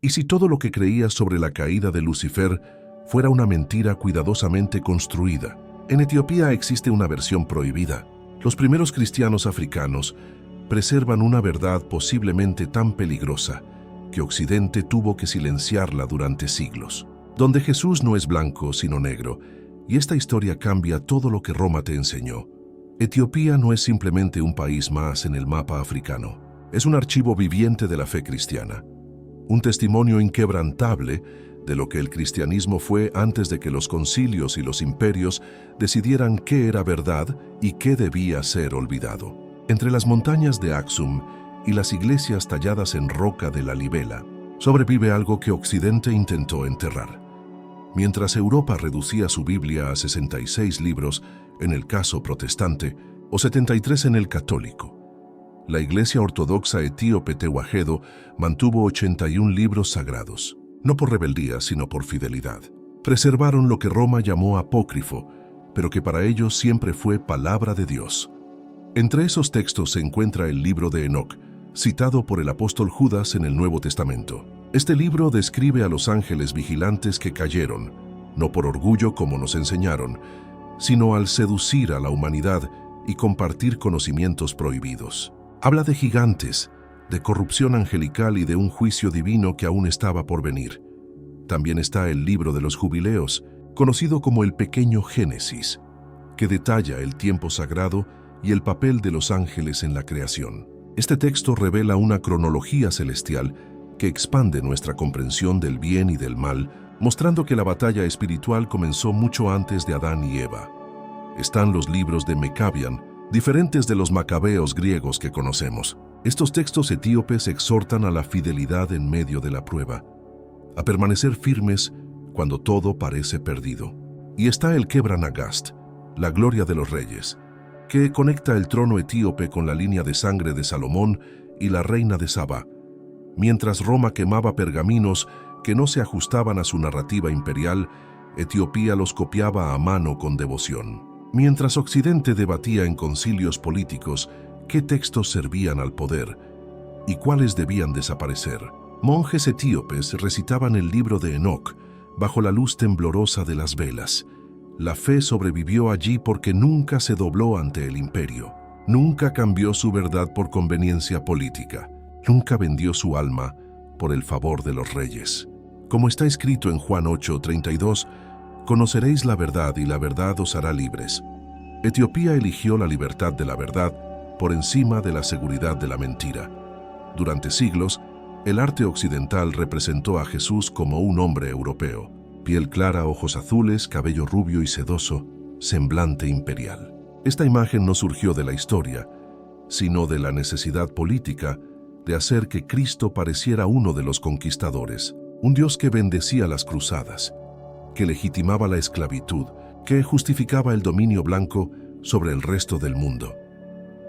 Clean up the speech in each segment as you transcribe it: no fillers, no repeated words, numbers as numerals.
¿Y si todo lo que creías sobre la caída de Lucifer fuera una mentira cuidadosamente construida? En Etiopía existe una versión prohibida. Los primeros cristianos africanos preservan una verdad posiblemente tan peligrosa que Occidente tuvo que silenciarla durante siglos. Donde Jesús no es blanco sino negro, y esta historia cambia todo lo que Roma te enseñó. Etiopía no es simplemente un país más en el mapa africano. Es un archivo viviente de la fe cristiana. Un testimonio inquebrantable de lo que el cristianismo fue antes de que los concilios y los imperios decidieran qué era verdad y qué debía ser olvidado. Entre las montañas de Aksum y las iglesias talladas en roca de la Libela, sobrevive algo que Occidente intentó enterrar. Mientras Europa reducía su Biblia a 66 libros en el caso protestante o 73 en el católico, la Iglesia Ortodoxa Etíope Tewahedo mantuvo 81 libros sagrados, no por rebeldía, sino por fidelidad. Preservaron lo que Roma llamó apócrifo, pero que para ellos siempre fue palabra de Dios. Entre esos textos se encuentra el libro de Enoc, citado por el apóstol Judas en el Nuevo Testamento. Este libro describe a los ángeles vigilantes que cayeron, no por orgullo como nos enseñaron, sino al seducir a la humanidad y compartir conocimientos prohibidos. Habla de gigantes, de corrupción angelical y de un juicio divino que aún estaba por venir. También está el libro de los jubileos, conocido como el Pequeño Génesis, que detalla el tiempo sagrado y el papel de los ángeles en la creación. Este texto revela una cronología celestial que expande nuestra comprensión del bien y del mal, mostrando que la batalla espiritual comenzó mucho antes de Adán y Eva. Están los libros de Mecabián, diferentes de los macabeos griegos que conocemos. Estos textos etíopes exhortan a la fidelidad en medio de la prueba, a permanecer firmes cuando todo parece perdido. Y está el Kebra Nagast, la gloria de los reyes, que conecta el trono etíope con la línea de sangre de Salomón y la reina de Saba, mientras Roma quemaba pergaminos que no se ajustaban a su narrativa imperial, Etiopía los copiaba a mano con devoción. Mientras Occidente debatía en concilios políticos qué textos servían al poder y cuáles debían desaparecer, monjes etíopes recitaban el libro de Enoc bajo la luz temblorosa de las velas. La fe sobrevivió allí porque nunca se dobló ante el imperio, nunca cambió su verdad por conveniencia política, nunca vendió su alma por el favor de los reyes. Como está escrito en Juan 8:32, conoceréis la verdad y la verdad os hará libres. Etiopía eligió la libertad de la verdad por encima de la seguridad de la mentira. Durante siglos, el arte occidental representó a Jesús como un hombre europeo, piel clara, ojos azules, cabello rubio y sedoso, semblante imperial. Esta imagen no surgió de la historia, sino de la necesidad política de hacer que Cristo pareciera uno de los conquistadores, un Dios que bendecía las cruzadas, que legitimaba la esclavitud, que justificaba el dominio blanco sobre el resto del mundo.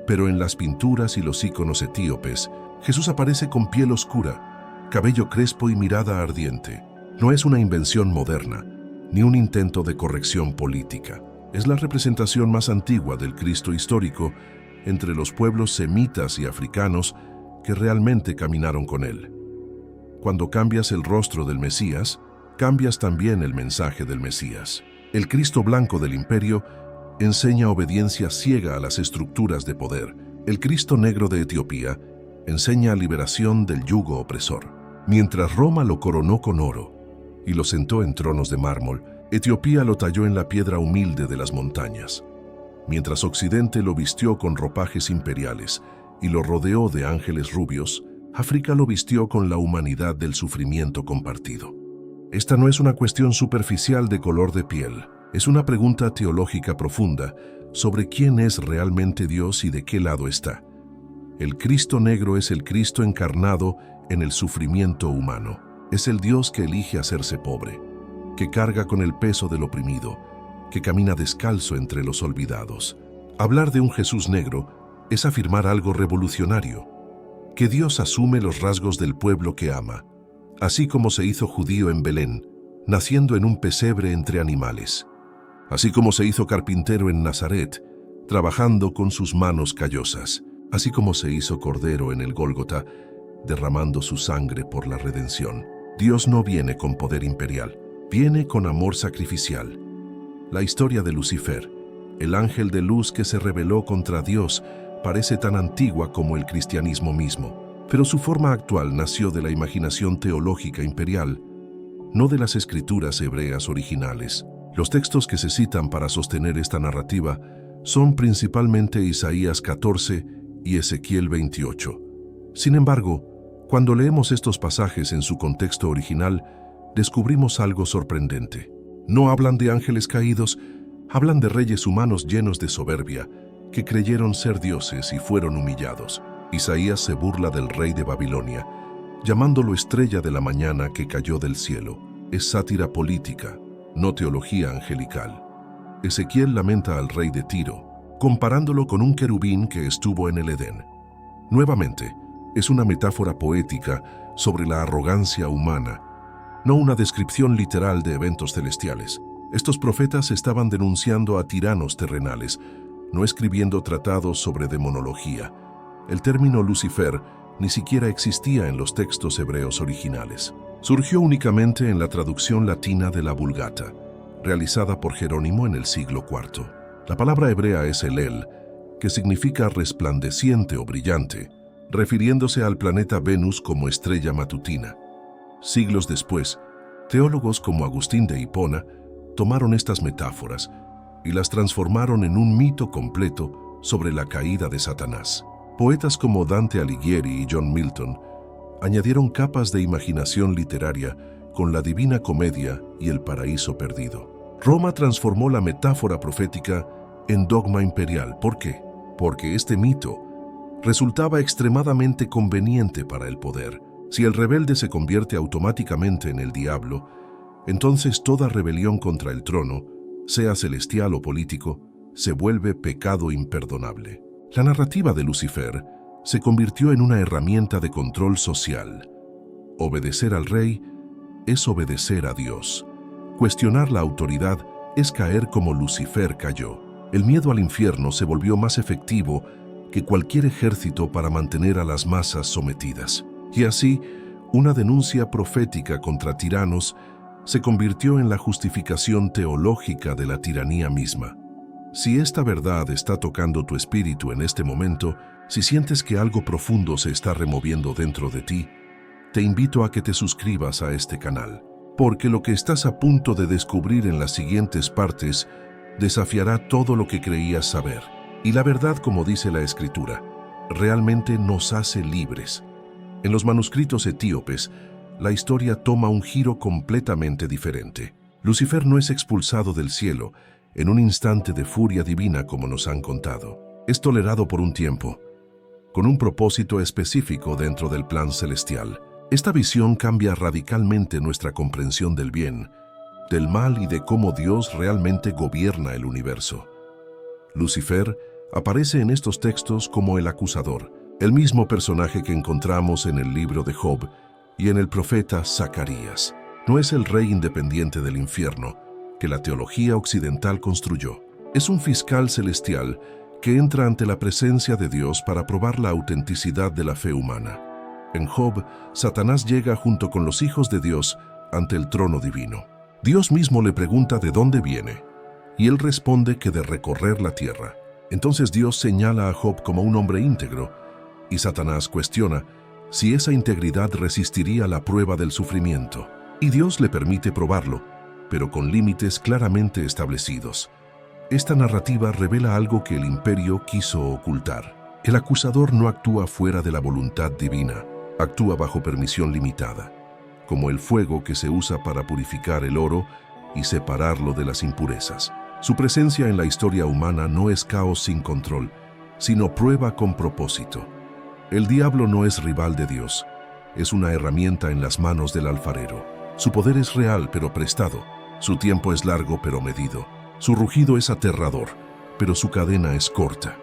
Pero en las pinturas y los íconos etíopes, Jesús aparece con piel oscura, cabello crespo y mirada ardiente. No es una invención moderna, ni un intento de corrección política. Es la representación más antigua del Cristo histórico entre los pueblos semitas y africanos que realmente caminaron con él. Cuando cambias el rostro del Mesías, cambias también el mensaje del Mesías. El Cristo blanco del imperio enseña obediencia ciega a las estructuras de poder. El Cristo negro de Etiopía enseña liberación del yugo opresor. Mientras Roma lo coronó con oro y lo sentó en tronos de mármol, Etiopía lo talló en la piedra humilde de las montañas. Mientras Occidente lo vistió con ropajes imperiales y lo rodeó de ángeles rubios, África lo vistió con la humanidad del sufrimiento compartido. Esta no es una cuestión superficial de color de piel, es una pregunta teológica profunda sobre quién es realmente Dios y de qué lado está. El Cristo negro es el Cristo encarnado en el sufrimiento humano. Es el Dios que elige hacerse pobre, que carga con el peso del oprimido, que camina descalzo entre los olvidados. Hablar de un Jesús negro es afirmar algo revolucionario, que Dios asume los rasgos del pueblo que ama, así como se hizo judío en Belén, naciendo en un pesebre entre animales, así como se hizo carpintero en Nazaret, trabajando con sus manos callosas, así como se hizo cordero en el Gólgota, derramando su sangre por la redención. Dios no viene con poder imperial, viene con amor sacrificial. La historia de Lucifer, el ángel de luz que se rebeló contra Dios, parece tan antigua como el cristianismo mismo, pero su forma actual nació de la imaginación teológica imperial, no de las escrituras hebreas originales. Los textos que se citan para sostener esta narrativa son principalmente Isaías 14 y Ezequiel 28. Sin embargo, cuando leemos estos pasajes en su contexto original, descubrimos algo sorprendente. No hablan de ángeles caídos, hablan de reyes humanos llenos de soberbia, que creyeron ser dioses y fueron humillados. Isaías se burla del rey de Babilonia, llamándolo estrella de la mañana que cayó del cielo. Es sátira política, no teología angelical. Ezequiel lamenta al rey de Tiro, comparándolo con un querubín que estuvo en el Edén. Nuevamente, es una metáfora poética sobre la arrogancia humana, no una descripción literal de eventos celestiales. Estos profetas estaban denunciando a tiranos terrenales, no escribiendo tratados sobre demonología. El término Lucifer ni siquiera existía en los textos hebreos originales. Surgió únicamente en la traducción latina de la Vulgata, realizada por Jerónimo en el siglo IV. La palabra hebrea es Elel, que significa resplandeciente o brillante, refiriéndose al planeta Venus como estrella matutina. Siglos después, teólogos como Agustín de Hipona tomaron estas metáforas y las transformaron en un mito completo sobre la caída de Satanás. Poetas como Dante Alighieri y John Milton añadieron capas de imaginación literaria con la Divina Comedia y el Paraíso Perdido. Roma transformó la metáfora profética en dogma imperial. ¿Por qué? Porque este mito resultaba extremadamente conveniente para el poder. Si el rebelde se convierte automáticamente en el diablo, entonces toda rebelión contra el trono, sea celestial o político, se vuelve pecado imperdonable. La narrativa de Lucifer se convirtió en una herramienta de control social. Obedecer al rey es obedecer a Dios. Cuestionar la autoridad es caer como Lucifer cayó. El miedo al infierno se volvió más efectivo que cualquier ejército para mantener a las masas sometidas. Y así, una denuncia profética contra tiranos se convirtió en la justificación teológica de la tiranía misma. Si esta verdad está tocando tu espíritu en este momento, si sientes que algo profundo se está removiendo dentro de ti, te invito a que te suscribas a este canal, porque lo que estás a punto de descubrir en las siguientes partes desafiará todo lo que creías saber. Y la verdad, como dice la Escritura, realmente nos hace libres. En los manuscritos etíopes, la historia toma un giro completamente diferente. Lucifer no es expulsado del cielo en un instante de furia divina como nos han contado. Es tolerado por un tiempo, con un propósito específico dentro del plan celestial. Esta visión cambia radicalmente nuestra comprensión del bien, del mal y de cómo Dios realmente gobierna el universo. Lucifer aparece en estos textos como el acusador, el mismo personaje que encontramos en el libro de Job y en el profeta Zacarías. No es el rey independiente del infierno que la teología occidental construyó. Es un fiscal celestial que entra ante la presencia de Dios para probar la autenticidad de la fe humana. En Job, Satanás llega junto con los hijos de Dios ante el trono divino. Dios mismo le pregunta de dónde viene, y él responde que de recorrer la tierra. Entonces Dios señala a Job como un hombre íntegro, y Satanás cuestiona si esa integridad resistiría la prueba del sufrimiento. Y Dios le permite probarlo, pero con límites claramente establecidos. Esta narrativa revela algo que el imperio quiso ocultar. El acusador no actúa fuera de la voluntad divina, actúa bajo permisión limitada, como el fuego que se usa para purificar el oro y separarlo de las impurezas. Su presencia en la historia humana no es caos sin control, sino prueba con propósito. El diablo no es rival de Dios, es una herramienta en las manos del alfarero. Su poder es real pero prestado, su tiempo es largo pero medido, su rugido es aterrador, pero su cadena es corta.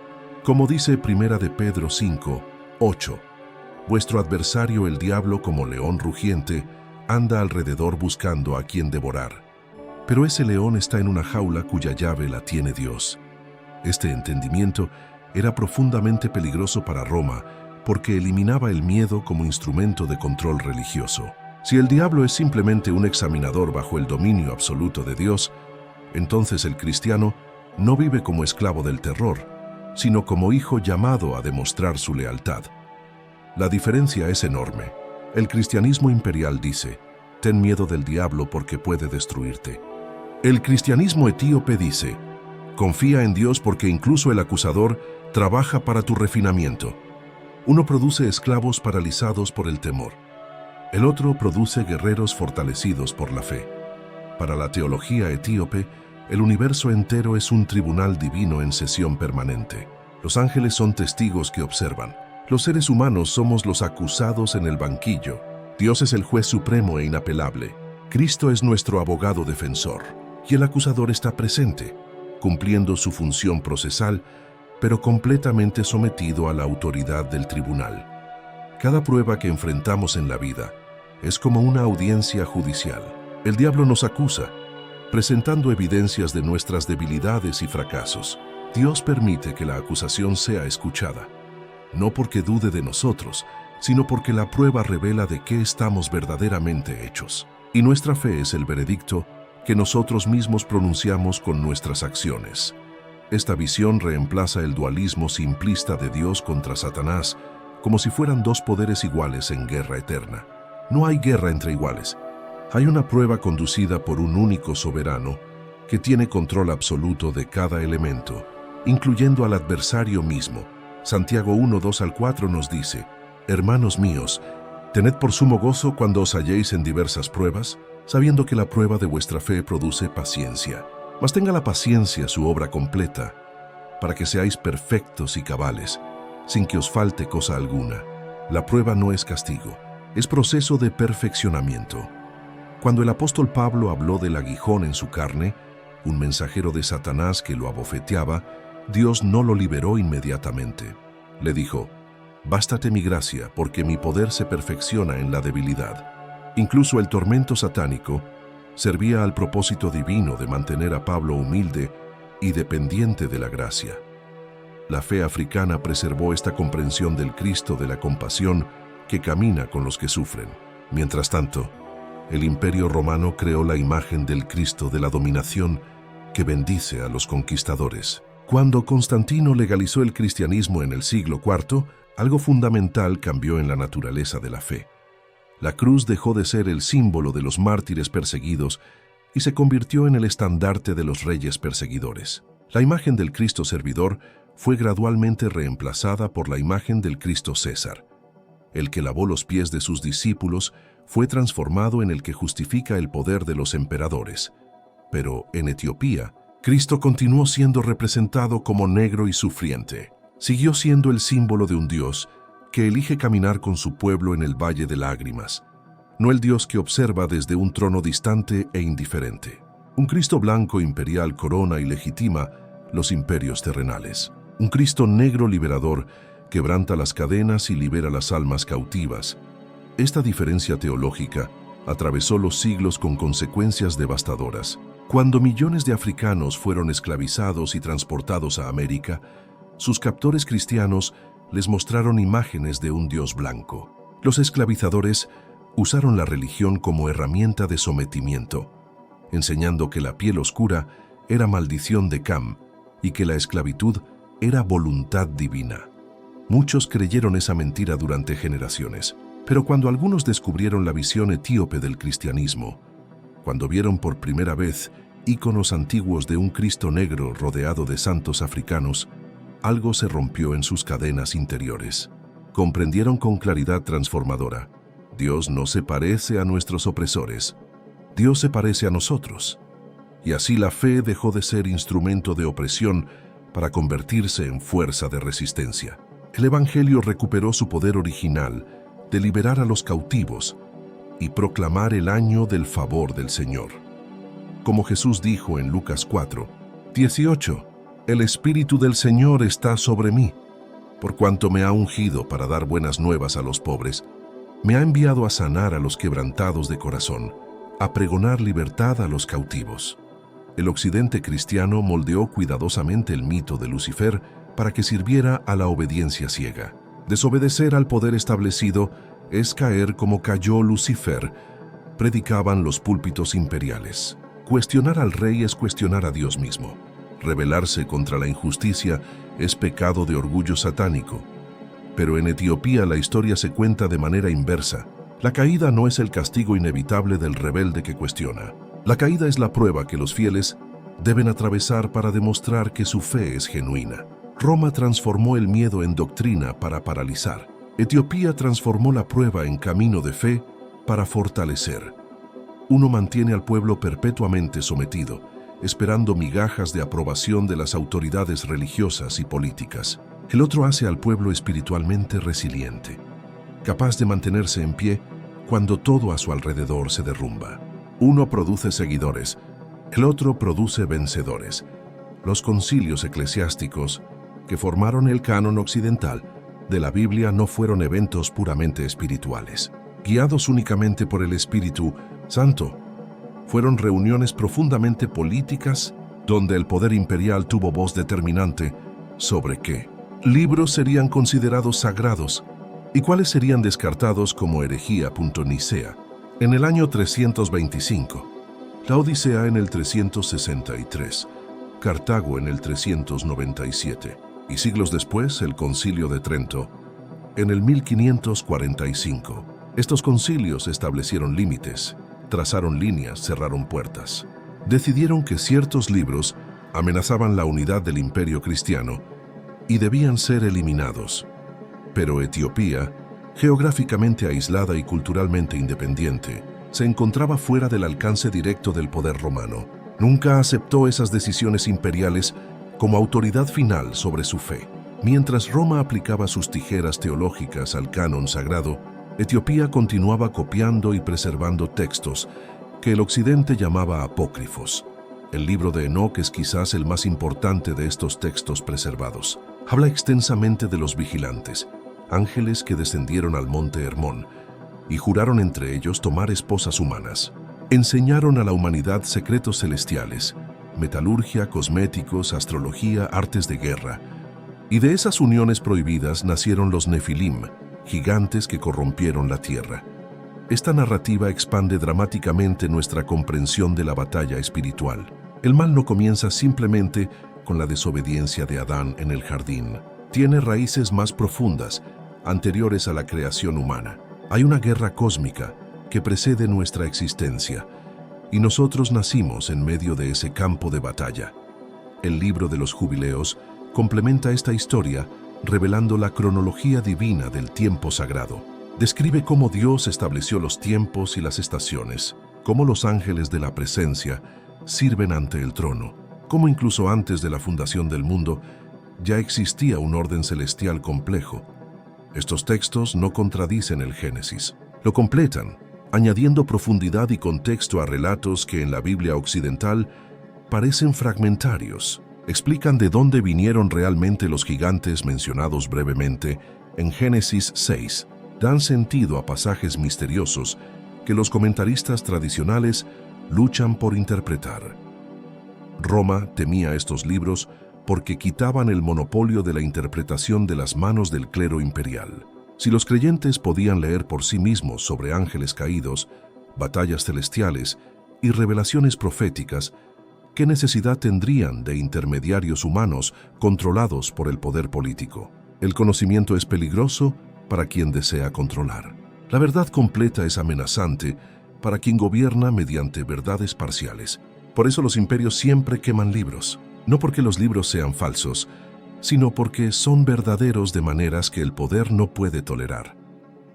Como dice Primera de Pedro 5, 8, vuestro adversario el diablo como león rugiente anda alrededor buscando a quien devorar. Pero ese león está en una jaula cuya llave la tiene Dios. Este entendimiento era profundamente peligroso para Roma porque eliminaba el miedo como instrumento de control religioso. Si el diablo es simplemente un examinador bajo el dominio absoluto de Dios, entonces el cristiano no vive como esclavo del terror, sino como hijo llamado a demostrar su lealtad. La diferencia es enorme. El cristianismo imperial dice: ten miedo del diablo porque puede destruirte. El cristianismo etíope dice: confía en Dios porque incluso el acusador trabaja para tu refinamiento. Uno produce esclavos paralizados por el temor. El otro produce guerreros fortalecidos por la fe. Para la teología etíope, el universo entero es un tribunal divino en sesión permanente. Los ángeles son testigos que observan. Los seres humanos somos los acusados en el banquillo. Dios es el juez supremo e inapelable. Cristo es nuestro abogado defensor. Y el acusador está presente, cumpliendo su función procesal, pero completamente sometido a la autoridad del tribunal. Cada prueba que enfrentamos en la vida es como una audiencia judicial. El diablo nos acusa, presentando evidencias de nuestras debilidades y fracasos. Dios permite que la acusación sea escuchada, no porque dude de nosotros, sino porque la prueba revela de qué estamos verdaderamente hechos. Y nuestra fe es el veredicto que nosotros mismos pronunciamos con nuestras acciones. Esta visión reemplaza el dualismo simplista de Dios contra Satanás, como si fueran dos poderes iguales en guerra eterna. No hay guerra entre iguales. Hay una prueba conducida por un único soberano que tiene control absoluto de cada elemento, incluyendo al adversario mismo. Santiago 1, 2-4 nos dice: hermanos míos, tened por sumo gozo cuando os halléis en diversas pruebas, sabiendo que la prueba de vuestra fe produce paciencia. Mas tenga la paciencia su obra completa, para que seáis perfectos y cabales, sin que os falte cosa alguna. La prueba no es castigo, es proceso de perfeccionamiento. Cuando el apóstol Pablo habló del aguijón en su carne, un mensajero de Satanás que lo abofeteaba, Dios no lo liberó inmediatamente. Le dijo: bástate mi gracia, porque mi poder se perfecciona en la debilidad. Incluso el tormento satánico servía al propósito divino de mantener a Pablo humilde y dependiente de la gracia. La fe africana preservó esta comprensión del Cristo de la compasión que camina con los que sufren. Mientras tanto, el Imperio Romano creó la imagen del Cristo de la dominación que bendice a los conquistadores. Cuando Constantino legalizó el cristianismo en el siglo IV, algo fundamental cambió en la naturaleza de la fe. La cruz dejó de ser el símbolo de los mártires perseguidos y se convirtió en el estandarte de los reyes perseguidores. La imagen del Cristo servidor fue gradualmente reemplazada por la imagen del Cristo César. El que lavó los pies de sus discípulos fue transformado en el que justifica el poder de los emperadores. Pero en Etiopía, Cristo continuó siendo representado como negro y sufriente. Siguió siendo el símbolo de un Dios que elige caminar con su pueblo en el valle de lágrimas, no el Dios que observa desde un trono distante e indiferente. Un Cristo blanco imperial corona y legitima los imperios terrenales. Un Cristo negro liberador quebranta las cadenas y libera las almas cautivas. Esta diferencia teológica atravesó los siglos con consecuencias devastadoras. Cuando millones de africanos fueron esclavizados y transportados a América, sus captores cristianos les mostraron imágenes de un Dios blanco. Los esclavizadores usaron la religión como herramienta de sometimiento, enseñando que la piel oscura era maldición de Cam y que la esclavitud era voluntad divina. Muchos creyeron esa mentira durante generaciones, pero cuando algunos descubrieron la visión etíope del cristianismo, cuando vieron por primera vez íconos antiguos de un Cristo negro rodeado de santos africanos, algo se rompió en sus cadenas interiores. Comprendieron con claridad transformadora: Dios no se parece a nuestros opresores, Dios se parece a nosotros. Y así la fe dejó de ser instrumento de opresión para convertirse en fuerza de resistencia. El Evangelio recuperó su poder original de liberar a los cautivos y proclamar el año del favor del Señor. Como Jesús dijo en Lucas 4:18, el Espíritu del Señor está sobre mí, por cuanto me ha ungido para dar buenas nuevas a los pobres, me ha enviado a sanar a los quebrantados de corazón, a pregonar libertad a los cautivos. El occidente cristiano moldeó cuidadosamente el mito de Lucifer para que sirviera a la obediencia ciega. Desobedecer al poder establecido es caer como cayó Lucifer predicaban los púlpitos imperiales. Cuestionar al rey es cuestionar a Dios mismo. Rebelarse contra la injusticia es pecado de orgullo satánico. Pero en Etiopía la historia se cuenta de manera inversa. La caída no es el castigo inevitable del rebelde que cuestiona. La caída es la prueba que los fieles deben atravesar para demostrar que su fe es genuina. Roma transformó el miedo en doctrina para paralizar. Etiopía transformó la prueba en camino de fe para fortalecer. Uno mantiene al pueblo perpetuamente sometido, esperando migajas de aprobación de las autoridades religiosas y políticas. El otro hace al pueblo espiritualmente resiliente, capaz de mantenerse en pie cuando todo a su alrededor se derrumba. Uno produce seguidores, el otro produce vencedores. Los concilios eclesiásticos que formaron el canon occidental de la Biblia no fueron eventos puramente espirituales, guiados únicamente por el Espíritu Santo. Fueron reuniones profundamente políticas donde el poder imperial tuvo voz determinante sobre qué libros serían considerados sagrados y cuáles serían descartados como herejía. Nicea en el año 325, la Odisea en el 363, Cartago en el 397 y siglos después el Concilio de Trento en el 1545. Estos concilios establecieron límites, trazaron líneas, cerraron puertas. Decidieron que ciertos libros amenazaban la unidad del imperio cristiano y debían ser eliminados. Pero Etiopía, geográficamente aislada y culturalmente independiente, se encontraba fuera del alcance directo del poder romano. Nunca aceptó esas decisiones imperiales como autoridad final sobre su fe. Mientras Roma aplicaba sus tijeras teológicas al canon sagrado, Etiopía continuaba copiando y preservando textos que el occidente llamaba apócrifos. El libro de Enoc es quizás el más importante de estos textos preservados. Habla extensamente de los vigilantes, ángeles que descendieron al monte Hermón y juraron entre ellos tomar esposas humanas. Enseñaron a la humanidad secretos celestiales, metalurgia, cosméticos, astrología, artes de guerra. Y de esas uniones prohibidas nacieron los Nefilim, gigantes que corrompieron la tierra. Esta narrativa expande dramáticamente nuestra comprensión de la batalla espiritual. El mal no comienza simplemente con la desobediencia de Adán en el jardín. Tiene raíces más profundas, anteriores a la creación humana. Hay una guerra cósmica que precede nuestra existencia, y nosotros nacimos en medio de ese campo de batalla. El libro de los Jubileos complementa esta historia revelando la cronología divina del tiempo sagrado. Describe cómo Dios estableció los tiempos y las estaciones, cómo los ángeles de la presencia sirven ante el trono, cómo incluso antes de la fundación del mundo ya existía un orden celestial complejo. Estos textos no contradicen el Génesis, lo completan, añadiendo profundidad y contexto a relatos que en la Biblia occidental parecen fragmentarios. Explican de dónde vinieron realmente los gigantes mencionados brevemente en Génesis 6. Dan sentido a pasajes misteriosos que los comentaristas tradicionales luchan por interpretar. Roma temía estos libros porque quitaban el monopolio de la interpretación de las manos del clero imperial. Si los creyentes podían leer por sí mismos sobre ángeles caídos, batallas celestiales y revelaciones proféticas, ¿qué necesidad tendrían de intermediarios humanos controlados por el poder político? El conocimiento es peligroso para quien desea controlar. La verdad completa es amenazante para quien gobierna mediante verdades parciales. Por eso los imperios siempre queman libros, no porque los libros sean falsos, sino porque son verdaderos de maneras que el poder no puede tolerar.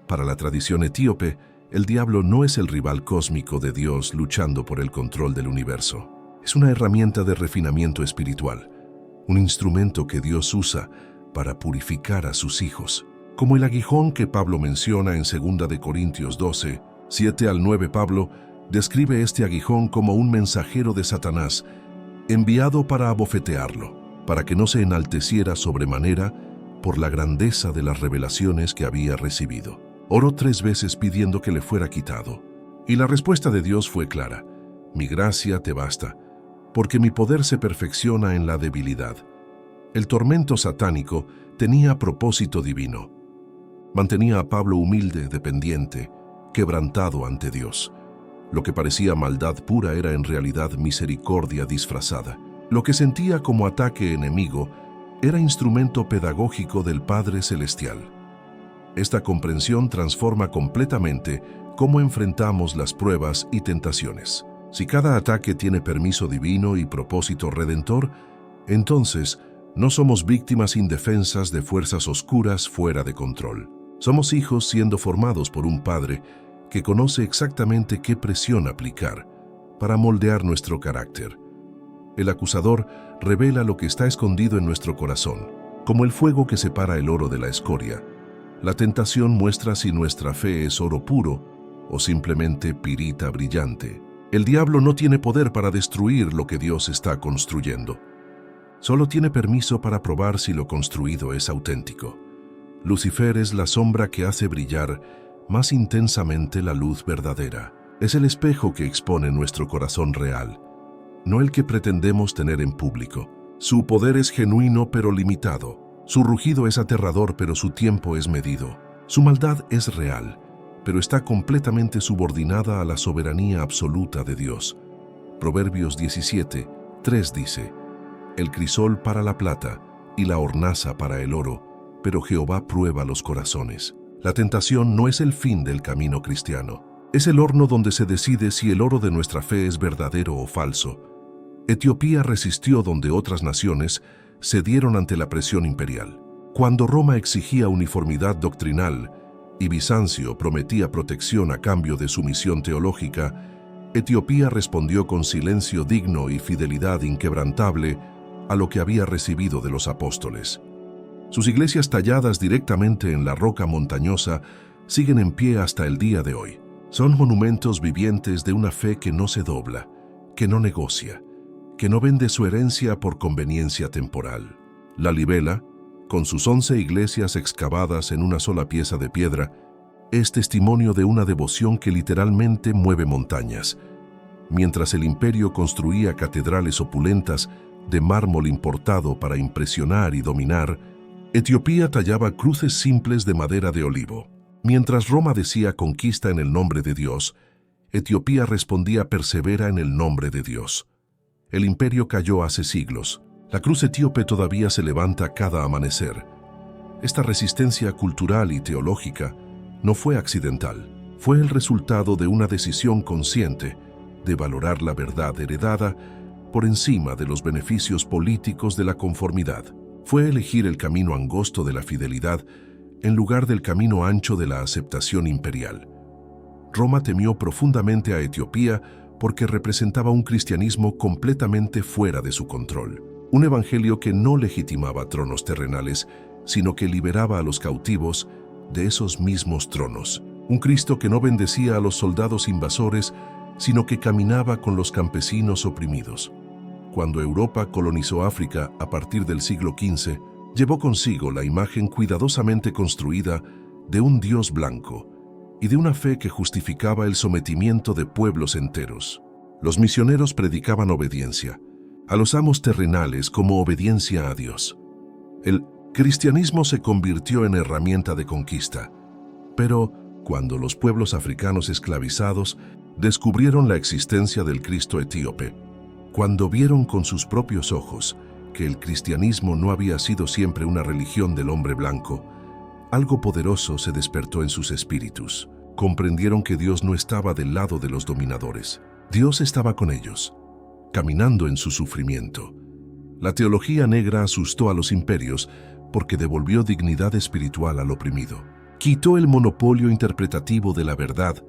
Para la tradición etíope, el diablo no es el rival cósmico de Dios luchando por el control del universo. Es una herramienta de refinamiento espiritual, un instrumento que Dios usa para purificar a sus hijos. Como el aguijón que Pablo menciona en 2 de Corintios 12, 7 al 9, Pablo describe este aguijón como un mensajero de Satanás, enviado para abofetearlo, para que no se enalteciera sobremanera por la grandeza de las revelaciones que había recibido. Oró 3 veces pidiendo que le fuera quitado, y la respuesta de Dios fue clara: mi gracia te basta, porque mi poder se perfecciona en la debilidad. El tormento satánico tenía propósito divino. Mantenía a Pablo humilde, dependiente, quebrantado ante Dios. Lo que parecía maldad pura era en realidad misericordia disfrazada. Lo que sentía como ataque enemigo era instrumento pedagógico del Padre Celestial. Esta comprensión transforma completamente cómo enfrentamos las pruebas y tentaciones. Si cada ataque tiene permiso divino y propósito redentor, entonces no somos víctimas indefensas de fuerzas oscuras fuera de control. Somos hijos siendo formados por un Padre que conoce exactamente qué presión aplicar para moldear nuestro carácter. El acusador revela lo que está escondido en nuestro corazón, como el fuego que separa el oro de la escoria. La tentación muestra si nuestra fe es oro puro o simplemente pirita brillante. El diablo no tiene poder para destruir lo que Dios está construyendo. Solo tiene permiso para probar si lo construido es auténtico. Lucifer es la sombra que hace brillar más intensamente la luz verdadera. Es el espejo que expone nuestro corazón real, no el que pretendemos tener en público. Su poder es genuino pero limitado. Su rugido es aterrador pero su tiempo es medido. Su maldad es real, pero está completamente subordinada a la soberanía absoluta de Dios. Proverbios 17:3 dice: El crisol para la plata y la hornaza para el oro, pero Jehová prueba los corazones. La tentación no es el fin del camino cristiano. Es el horno donde se decide si el oro de nuestra fe es verdadero o falso. Etiopía resistió donde otras naciones cedieron ante la presión imperial. Cuando Roma exigía uniformidad doctrinal y Bizancio prometía protección a cambio de sumisión teológica, Etiopía respondió con silencio digno y fidelidad inquebrantable a lo que había recibido de los apóstoles. Sus iglesias talladas directamente en la roca montañosa siguen en pie hasta el día de hoy. Son monumentos vivientes de una fe que no se dobla, que no negocia, que no vende su herencia por conveniencia temporal. La Libela, con sus 11 iglesias excavadas en una sola pieza de piedra, es testimonio de una devoción que literalmente mueve montañas. Mientras el imperio construía catedrales opulentas de mármol importado para impresionar y dominar, Etiopía tallaba cruces simples de madera de olivo. Mientras Roma decía conquista en el nombre de Dios, Etiopía respondía persevera en el nombre de Dios. El imperio cayó hace siglos. La cruz etíope todavía se levanta cada amanecer. Esta resistencia cultural y teológica no fue accidental. Fue el resultado de una decisión consciente de valorar la verdad heredada por encima de los beneficios políticos de la conformidad. Fue elegir el camino angosto de la fidelidad en lugar del camino ancho de la aceptación imperial. Roma temió profundamente a Etiopía porque representaba un cristianismo completamente fuera de su control. Un evangelio que no legitimaba tronos terrenales, sino que liberaba a los cautivos de esos mismos tronos. Un Cristo que no bendecía a los soldados invasores, sino que caminaba con los campesinos oprimidos. Cuando Europa colonizó África a partir del siglo XV, llevó consigo la imagen cuidadosamente construida de un Dios blanco y de una fe que justificaba el sometimiento de pueblos enteros. Los misioneros predicaban obediencia a los amos terrenales como obediencia a Dios. El cristianismo se convirtió en herramienta de conquista, pero cuando los pueblos africanos esclavizados descubrieron la existencia del Cristo etíope, cuando vieron con sus propios ojos que el cristianismo no había sido siempre una religión del hombre blanco, algo poderoso se despertó en sus espíritus. Comprendieron que Dios no estaba del lado de los dominadores. Dios estaba con ellos, caminando en su sufrimiento. La teología negra asustó a los imperios porque devolvió dignidad espiritual al oprimido. Quitó el monopolio interpretativo de la verdad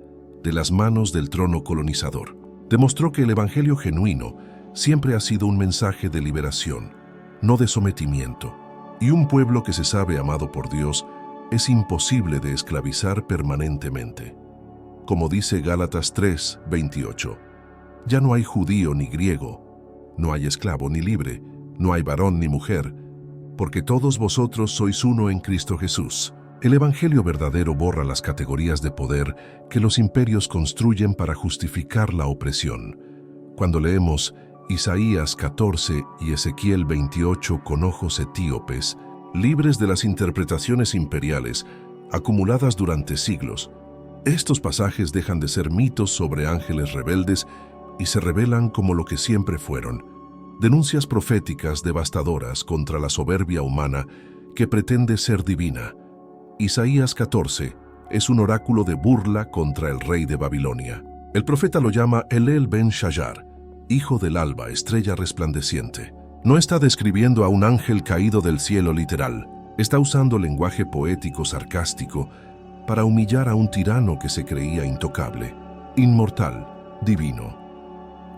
de las manos del trono colonizador. Demostró que el evangelio genuino siempre ha sido un mensaje de liberación, no de sometimiento. Y un pueblo que se sabe amado por Dios es imposible de esclavizar permanentemente. Como dice Gálatas 3:28, ya no hay judío ni griego, no hay esclavo ni libre, no hay varón ni mujer, porque todos vosotros sois uno en Cristo Jesús. El evangelio verdadero borra las categorías de poder que los imperios construyen para justificar la opresión. Cuando leemos Isaías 14 y Ezequiel 28 con ojos etíopes, libres de las interpretaciones imperiales acumuladas durante siglos, Estos pasajes dejan de ser mitos sobre ángeles rebeldes y se revelan como lo que siempre fueron: denuncias proféticas devastadoras contra la soberbia humana que pretende ser divina. Isaías 14 es un oráculo de burla contra el rey de Babilonia. El profeta lo llama Elel ben Shayar, hijo del alba, estrella resplandeciente. No está describiendo a un ángel caído del cielo literal. Está usando lenguaje poético sarcástico para humillar a un tirano que se creía intocable, inmortal, divino.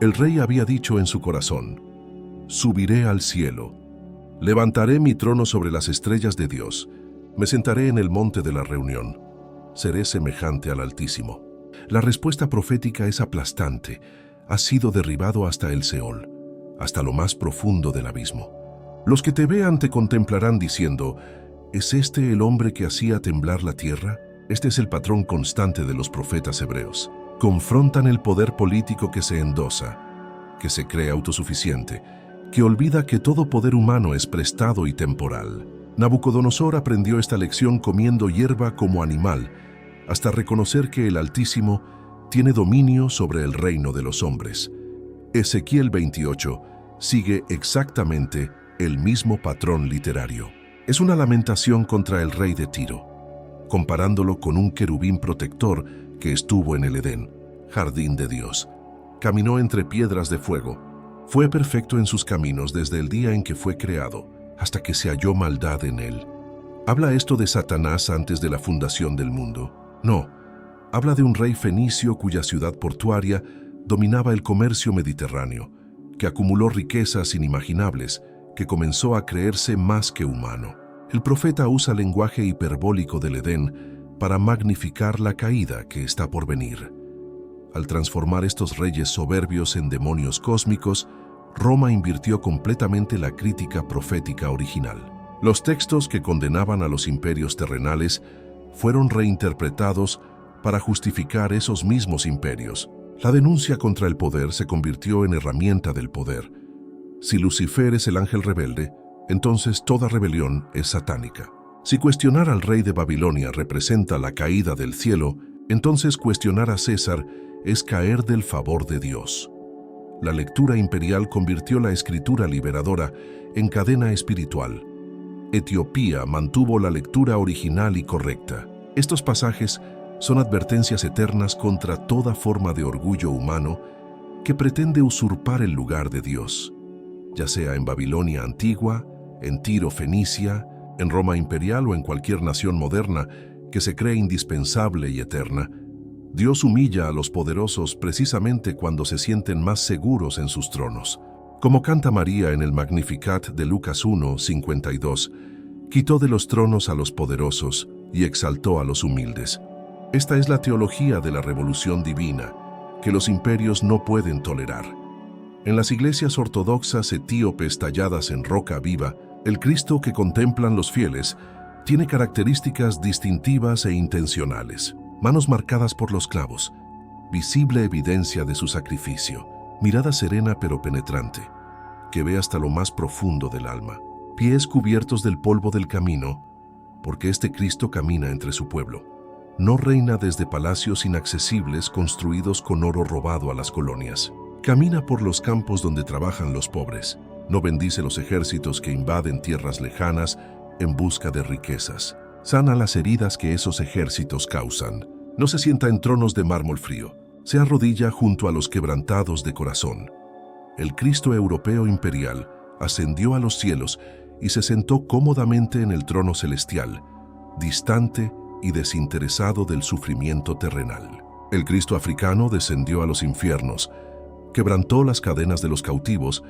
El rey había dicho en su corazón: subiré al cielo, levantaré mi trono sobre las estrellas de Dios, me sentaré en el monte de la reunión, seré semejante al Altísimo. La respuesta profética es aplastante: has sido derribado hasta el Seol, hasta lo más profundo del abismo. Los que te vean te contemplarán diciendo: ¿es este el hombre que hacía temblar la tierra? Este es el patrón constante de los profetas hebreos. Confrontan el poder político que se endosa, que se cree autosuficiente, que olvida que todo poder humano es prestado y temporal. Nabucodonosor aprendió esta lección comiendo hierba como animal, hasta reconocer que el Altísimo tiene dominio sobre el reino de los hombres. Ezequiel 28 sigue exactamente el mismo patrón literario. Es una lamentación contra el rey de Tiro, comparándolo con un querubín protector que estuvo en el Edén, jardín de Dios. Caminó entre piedras de fuego. Fue perfecto en sus caminos desde el día en que fue creado, hasta que se halló maldad en él. ¿Habla esto de Satanás antes de la fundación del mundo? No. Habla de un rey fenicio cuya ciudad portuaria dominaba el comercio mediterráneo, que acumuló riquezas inimaginables, que comenzó a creerse más que humano. El profeta usa lenguaje hiperbólico del Edén para magnificar la caída que está por venir. Al transformar estos reyes soberbios en demonios cósmicos, Roma invirtió completamente la crítica profética original. Los textos que condenaban a los imperios terrenales fueron reinterpretados para justificar esos mismos imperios. La denuncia contra el poder se convirtió en herramienta del poder. Si Lucifer es el ángel rebelde, entonces toda rebelión es satánica. Si cuestionar al rey de Babilonia representa la caída del cielo, entonces cuestionar a César es caer del favor de Dios. La lectura imperial convirtió la escritura liberadora en cadena espiritual. Etiopía mantuvo la lectura original y correcta. Estos pasajes son advertencias eternas contra toda forma de orgullo humano que pretende usurpar el lugar de Dios, ya sea en Babilonia antigua, en Tiro fenicia, en Roma imperial o en cualquier nación moderna que se cree indispensable y eterna. Dios humilla a los poderosos precisamente cuando se sienten más seguros en sus tronos. Como canta María en el Magnificat de Lucas 1:52, quitó de los tronos a los poderosos y exaltó a los humildes. Esta es la teología de la revolución divina, que los imperios no pueden tolerar. En las iglesias ortodoxas etíopes talladas en roca viva, el Cristo que contemplan los fieles tiene características distintivas e intencionales. Manos marcadas por los clavos, visible evidencia de su sacrificio, mirada serena pero penetrante, que ve hasta lo más profundo del alma, pies cubiertos del polvo del camino, porque este Cristo camina entre su pueblo. No reina desde palacios inaccesibles construidos con oro robado a las colonias. Camina por los campos donde trabajan los pobres. No bendice los ejércitos que invaden tierras lejanas en busca de riquezas. Sana las heridas que esos ejércitos causan. No se sienta en tronos de mármol frío. Se arrodilla junto a los quebrantados de corazón. El Cristo europeo imperial ascendió a los cielos y se sentó cómodamente en el trono celestial, distante y desinteresado del sufrimiento terrenal. El Cristo africano descendió a los infiernos, quebrantó las cadenas de los cautivos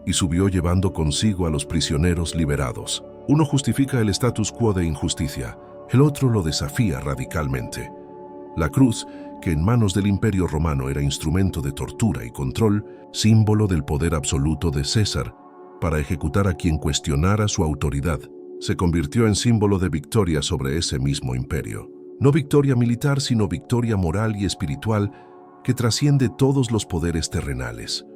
y subió llevando consigo a los prisioneros liberados. Uno justifica el status quo de injusticia, el otro lo desafía radicalmente. La cruz, que en manos del Imperio Romano era instrumento de tortura y control, símbolo del poder absoluto de César, para ejecutar a quien cuestionara su autoridad, se convirtió en símbolo de victoria sobre ese mismo imperio. No victoria militar, sino victoria moral y espiritual que trasciende todos los poderes terrenales.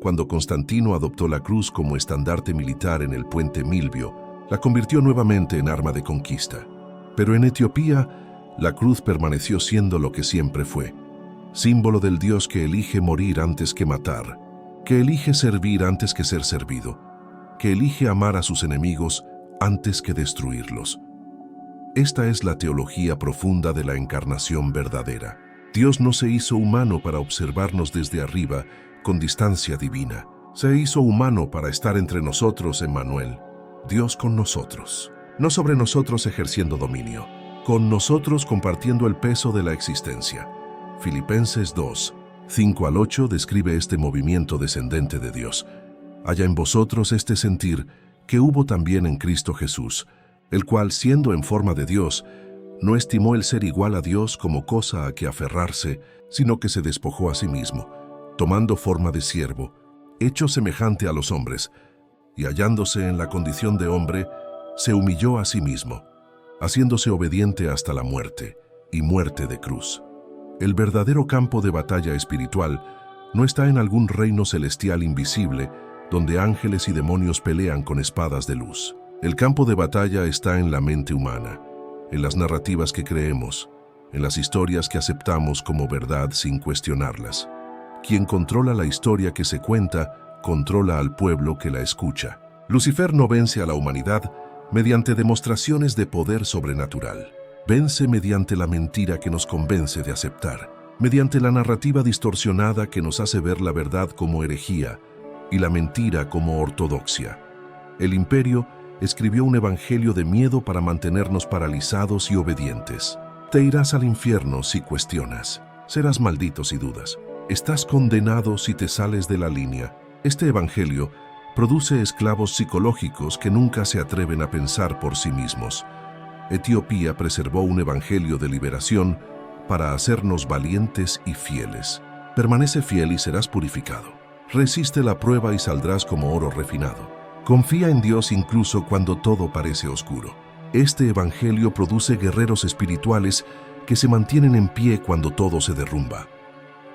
Cuando Constantino adoptó la cruz como estandarte militar en el puente Milvio, la convirtió nuevamente en arma de conquista. Pero en Etiopía, La cruz permaneció siendo lo que siempre fue, símbolo del Dios que elige morir antes que matar, que elige servir antes que ser servido, que elige amar a sus enemigos antes que destruirlos. Esta es la teología profunda de la encarnación verdadera. Dios no se hizo humano para observarnos desde arriba con distancia divina. Se hizo humano para estar entre nosotros, Emmanuel, Dios con nosotros. No sobre nosotros ejerciendo dominio, con nosotros compartiendo el peso de la existencia. Filipenses 2, 5 al 8 describe este movimiento descendente de Dios. Haya en vosotros este sentir que hubo también en Cristo Jesús, el cual, siendo en forma de Dios, no estimó el ser igual a Dios como cosa a que aferrarse, sino que se despojó a sí mismo, tomando forma de siervo, hecho semejante a los hombres, y hallándose en la condición de hombre, se humilló a sí mismo, haciéndose obediente hasta la muerte, y muerte de cruz. El verdadero campo de batalla espiritual no está en algún reino celestial invisible, donde ángeles y demonios pelean con espadas de luz. El campo de batalla está en la mente humana, en las narrativas que creemos, en las historias que aceptamos como verdad sin cuestionarlas. Quien controla la historia que se cuenta, controla al pueblo que la escucha. Lucifer no vence a la humanidad mediante demostraciones de poder sobrenatural. Vence mediante la mentira que nos convence de aceptar, mediante la narrativa distorsionada que nos hace ver la verdad como herejía y la mentira como ortodoxia. El imperio escribió un evangelio de miedo para mantenernos paralizados y obedientes. Te irás al infierno si cuestionas. Serás maldito si dudas. Estás condenado si te sales de la línea. Este evangelio produce esclavos psicológicos que nunca se atreven a pensar por sí mismos. Etiopía preservó un evangelio de liberación para hacernos valientes y fieles. Permanece fiel y serás purificado. Resiste la prueba y saldrás como oro refinado. Confía en Dios incluso cuando todo parece oscuro. Este evangelio produce guerreros espirituales que se mantienen en pie cuando todo se derrumba.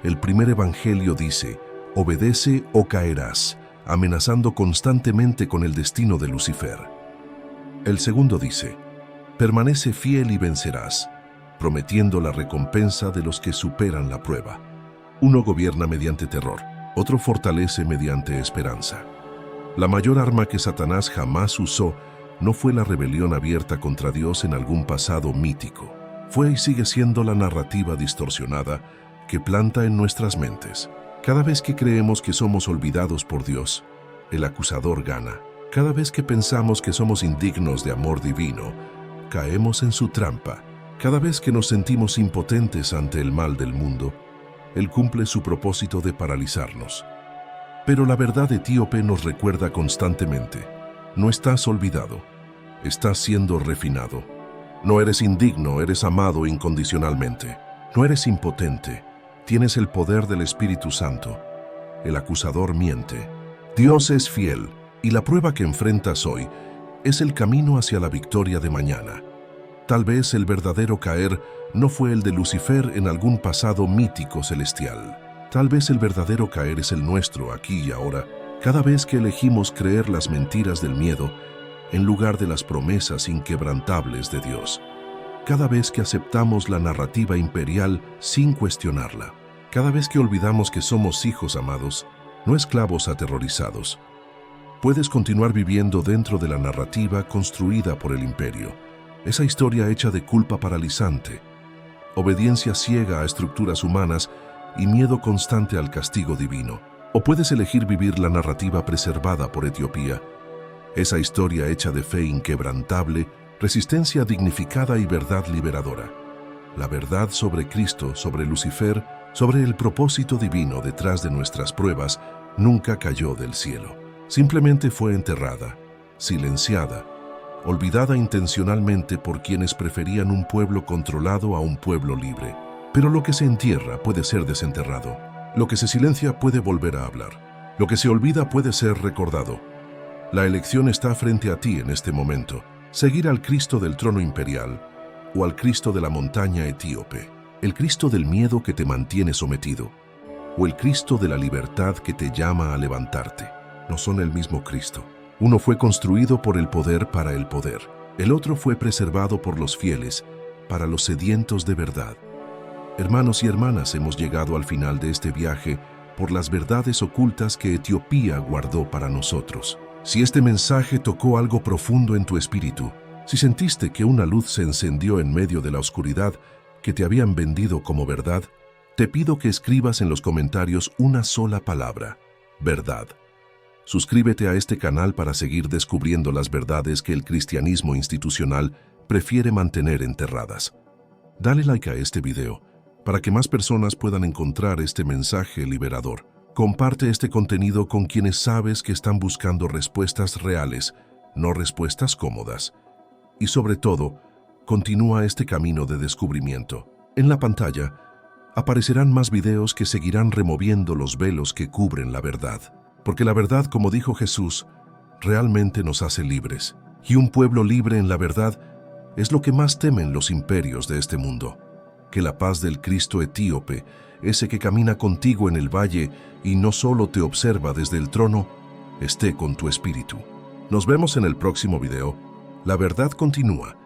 El primer evangelio dice, obedece o caerás, amenazando constantemente con el destino de Lucifer. El segundo dice, permanece fiel y vencerás, prometiendo la recompensa de los que superan la prueba. Uno gobierna mediante terror, otro fortalece mediante esperanza. La mayor arma que Satanás jamás usó no fue la rebelión abierta contra Dios en algún pasado mítico. Fue y sigue siendo la narrativa distorsionada que planta en nuestras mentes. Cada vez que creemos que somos olvidados por Dios, el acusador gana. Cada vez que pensamos que somos indignos de amor divino, caemos en su trampa. Cada vez que nos sentimos impotentes ante el mal del mundo, Él cumple su propósito de paralizarnos. Pero la verdad etíope nos recuerda constantemente, no estás olvidado, estás siendo refinado. No eres indigno, eres amado incondicionalmente. No eres impotente, tienes el poder del Espíritu Santo. El acusador miente. Dios es fiel, y la prueba que enfrentas hoy es el camino hacia la victoria de mañana. Tal vez el verdadero caer no fue el de Lucifer en algún pasado mítico celestial. Tal vez el verdadero caer es el nuestro aquí y ahora, cada vez que elegimos creer las mentiras del miedo en lugar de las promesas inquebrantables de Dios. Cada vez que aceptamos la narrativa imperial sin cuestionarla. Cada vez que olvidamos que somos hijos amados, no esclavos aterrorizados. Puedes continuar viviendo dentro de la narrativa construida por el imperio, esa historia hecha de culpa paralizante, obediencia ciega a estructuras humanas y miedo constante al castigo divino. O puedes elegir vivir la narrativa preservada por Etiopía, esa historia hecha de fe inquebrantable, resistencia dignificada y verdad liberadora. La verdad sobre Cristo, sobre Lucifer, sobre el propósito divino detrás de nuestras pruebas, nunca cayó del cielo. Simplemente fue enterrada, silenciada, olvidada intencionalmente por quienes preferían un pueblo controlado a un pueblo libre. Pero lo que se entierra puede ser desenterrado. Lo que se silencia puede volver a hablar. Lo que se olvida puede ser recordado. La elección está frente a ti en este momento. Seguir al Cristo del trono imperial o al Cristo de la montaña etíope. El Cristo del miedo que te mantiene sometido o el Cristo de la libertad que te llama a levantarte. No son el mismo Cristo. Uno fue construido por el poder para el poder. El otro fue preservado por los fieles para los sedientos de verdad. Hermanos y hermanas, hemos llegado al final de este viaje por las verdades ocultas que Etiopía guardó para nosotros. Si este mensaje tocó algo profundo en tu espíritu, si sentiste que una luz se encendió en medio de la oscuridad que te habían vendido como verdad, te pido que escribas en los comentarios una sola palabra: verdad. Suscríbete a este canal para seguir descubriendo las verdades que el cristianismo institucional prefiere mantener enterradas. Dale like a este video para que más personas puedan encontrar este mensaje liberador. Comparte este contenido con quienes sabes que están buscando respuestas reales, no respuestas cómodas. Y sobre todo, continúa este camino de descubrimiento. En la pantalla aparecerán más videos que seguirán removiendo los velos que cubren la verdad. Porque la verdad, como dijo Jesús, realmente nos hace libres. Y un pueblo libre en la verdad es lo que más temen los imperios de este mundo. Que la paz del Cristo etíope, ese que camina contigo en el valle y no solo te observa desde el trono, esté con tu espíritu. Nos vemos en el próximo video. La verdad continúa